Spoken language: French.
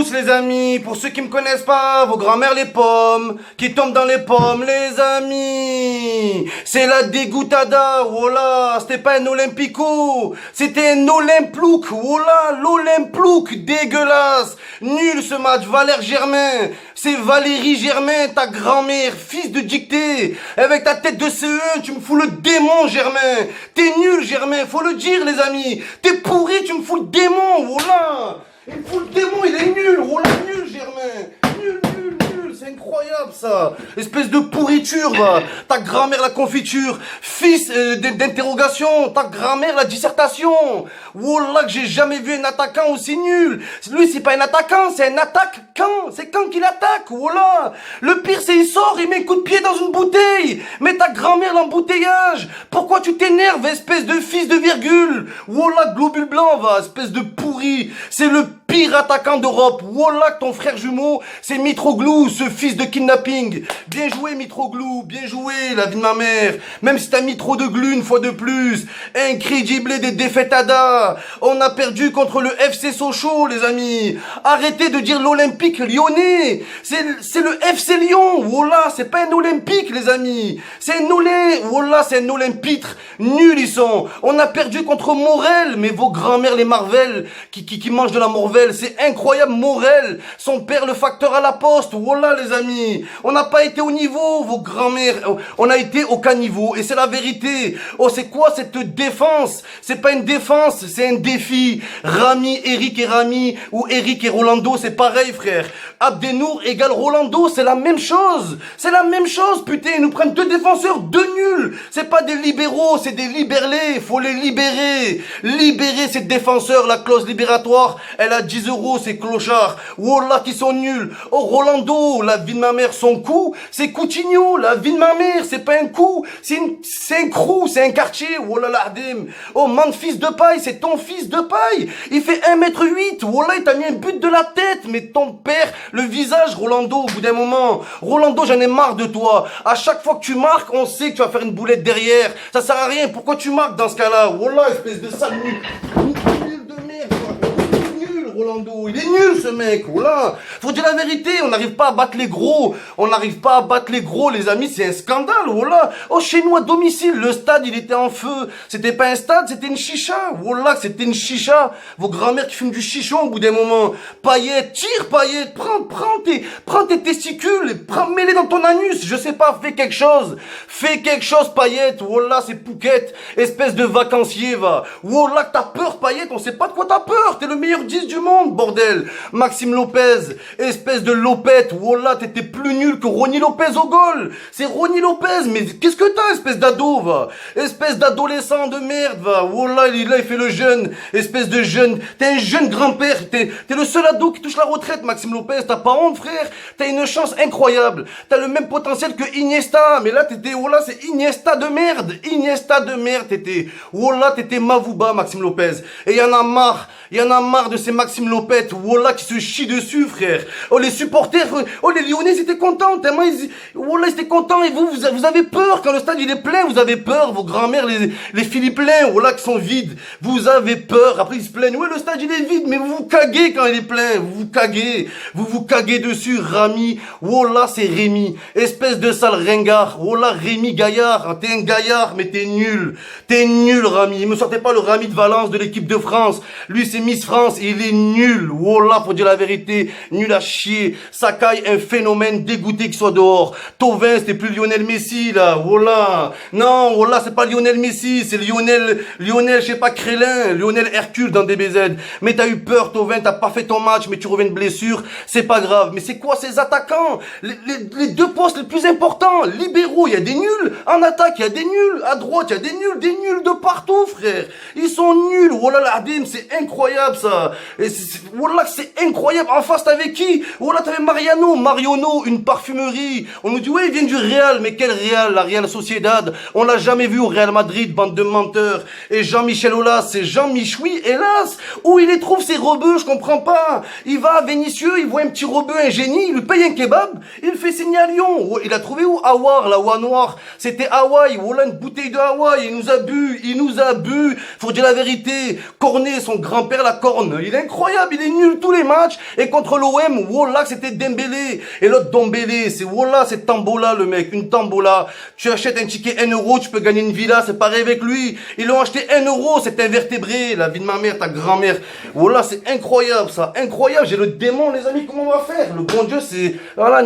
tous les amis, pour ceux qui me connaissent pas, vos grand-mères les pommes, qui tombent dans les pommes les amis. C'est la dégouttada, voilà, c'était pas un Olympico, c'était un Olymplouk, voilà, l'Olymplouk, dégueulasse. Nul ce match, Valère Germain, c'est Valérie Germain, ta grand-mère, fils de dictée. Avec ta tête de CE1, tu me fous le démon Germain. T'es nul Germain, faut le dire les amis. T'es pourri, tu me fous le démon, voilà. Il me fout le démon, il est nul, voilà, nul Germain. Nul, nul, nul, c'est incroyable ça. Espèce de pourriture, va. Ta grand-mère la confiture, fils d'interrogation, ta grand-mère la dissertation. Wallah que j'ai jamais vu un attaquant aussi nul. Lui c'est pas un attaquant, c'est un attaque-quand. C'est quand qu'il attaque, wallah. Le pire c'est il sort, il met un coup de pied dans une bouteille. Mais ta grand-mère l'embouteillage. Pourquoi tu t'énerves, espèce de fils de virgule. Wallah globule blanc, va, espèce de pourri. C'est le pire attaquant d'Europe. Wallah que ton frère jumeau, c'est Mitroglou, ce fils de kidnapping. Bien joué Mitroglou, bien joué la vie de ma mère. Même si t'as mis trop de glu une fois de plus. Incrédible des défaitada. On a perdu contre le FC Sochaux les amis. Arrêtez de dire l'Olympique lyonnais. C'est le FC Lyon. Wallah, c'est pas un Olympique les amis. C'est un Wallah, c'est un Olympitre. Nuls ils sont. On a perdu contre Morel. Mais vos grand-mères les Marvel qui mangent de la morvelle. C'est incroyable Morel. Son père le facteur à la poste. Wallah les amis. On n'a pas été au niveau vos grand-mères. On a été au caniveau. Et c'est la vérité. Oh c'est quoi cette défense? C'est pas une défense. C'est un défi. Rami, Eric et Rami ou Eric et Rolando, c'est pareil frère. Abdenour égale Rolando, c'est la même chose. C'est la même chose, putain. Ils nous prennent deux défenseurs, deux nuls. C'est pas des libéraux, c'est des liberlés. Faut les libérer. Libérer ces défenseurs. La clause libératoire, elle a 10 euros, ces clochards. Wallah qui sont nuls. Oh Rolando, la vie de ma mère, son coup, c'est Coutinho. La vie de ma mère, c'est pas un coup. C'est un crew, c'est un quartier. Wallah l'Ardim. Oh man, fils de paille, c'est ton fils de paille. Il fait 1m8. Wallah, il t'a mis un but de la tête. Mais ton père, le visage, Rolando, au bout d'un moment. Rolando, j'en ai marre de toi. À chaque fois que tu marques, on sait que tu vas faire une boulette derrière. Ça sert à rien. Pourquoi tu marques dans ce cas-là? Wallah, espèce de sale nul de merde. Il est nul, Rolando. Il est nul, ce mec. Wallah. Faut dire la vérité. On n'arrive pas à battre les gros. On n'arrive pas à battre les gros, les amis. C'est un scandale. Wallah. Oh, chez nous, à domicile, le stade, il était en feu. C'était pas un stade, c'était une chicha. Wallah, c'était une chicha. Vos grand-mères qui fument du chichon au bout d'un moment. Paillettes, tire paillettes. Prends tes testicules et mets-les dans ton anus. Je sais pas, fais quelque chose. Fais quelque chose, paillettes. Wallah, c'est Pouquette. Espèce de vacancier, va. Wallah, t'as peur, paillettes. On sait pas de quoi t'as peur. T'es le meilleur 10 du monde, bordel. Maxime Lopez. Espèce de Lopette. Wallah, t'étais plus nul que Ronny Lopez au goal. C'est Ronny Lopez. Mais qu'est-ce que t'as, espèce d'ado, va. Espèce d'adolescent de merde, va. Wallah, il fait le jeune. Espèce de jeune. T'es un jeune grand-père. T'es le seul ado qui touche la retraite, Maxime Lopez. T'as pas honte, frère. T'as une chance incroyable. T'as le même potentiel que Iniesta. Mais là, t'étais, wallah, c'est Iniesta de merde. Iniesta de merde, t'étais. Wallah, t'étais Mavouba, Maxime Lopez. Et y en a marre. Y en a marre de ces Maxime Lopez. Wallah, qui se chient dessus, frère. Oh, les supporters. Oh, les Lyonnais, ils étaient contents. Tellement wallah, ils étaient contents. Et vous avez peur. Quand le stade, il est plein, vous avez peur. Vos grand-mères, les Philippins, wallah, qui sont vides. Vous avez peur. Après, ils se plaignent. Ouais, le stade, il est vide. Mais vous vous caguez quand il est plein. Vous vous caguez. Vous vous caguez dessus, Rami. Wallah, c'est Rémi. Espèce de sale ringard. Wallah, Rémi Gaillard. T'es un gaillard, mais t'es nul. T'es nul, Rami. Il me sortait pas le Rami de Valence de l'équipe de France. Lui, c'est Miss France. Et il est nul. Wallah, faut dire la vérité. Nul à chier. Sakai, un phénomène dégoûté qu'il soit dehors. Thauvin, c'était plus Lionel Messi, là. Wallah. Non, wallah, c'est pas Lionel Messi. C'est Lionel, je sais pas, Crélin. Lionel Hercule dans DBZ. Mais t'as eu peur, Thauvin. T'as pas fait ton match, mais tu reviens de blessure. C'est pas grave. Mais c'est quoi ces attaquants? Les deux postes les plus importants. Libéraux, il y a des nuls. En attaque, il y a des nuls. À droite, il y a des nuls de partout, frère. Ils sont nuls. Wallah, l'Ardim, c'est incroyable, ça. Wallah, c'est incroyable. En face, t'avais qui? Wallah, t'avais Mariono, une parfumerie. On nous dit, ouais, il vient du Real. Mais quel Real? La Real Sociedad. On l'a jamais vu au Real Madrid, bande de menteurs. Et Jean-Michel Aulas, c'est Jean-Michoui, hélas. Où il les trouve, ces rebeux? Je comprends pas. Il va à Vénissieux, il voit un petit rebeu, un génie, il lui paye un kebab, il fait signer à Lyon. Il a trouvé où? Awar, la oie noire. C'était Hawaï. Voilà une bouteille de Hawaï. Il nous a bu. Faut dire la vérité. Cornet, son grand-père, la corne. Il est incroyable. incroyable, il est nul tous les matchs. Et contre l'OM, voilà, c'était Dembélé. Et l'autre Dembélé, c'est voilà, c'est Tambola le mec, une Tambola. Tu achètes un ticket 1 euro, tu peux gagner une villa, c'est pareil avec lui. Ils l'ont acheté 1 euro, c'est invertébré, la vie de ma mère, ta grand-mère. Voilà, c'est incroyable ça, incroyable, j'ai le démon les amis, comment on va faire? Le bon Dieu c'est... Voilà,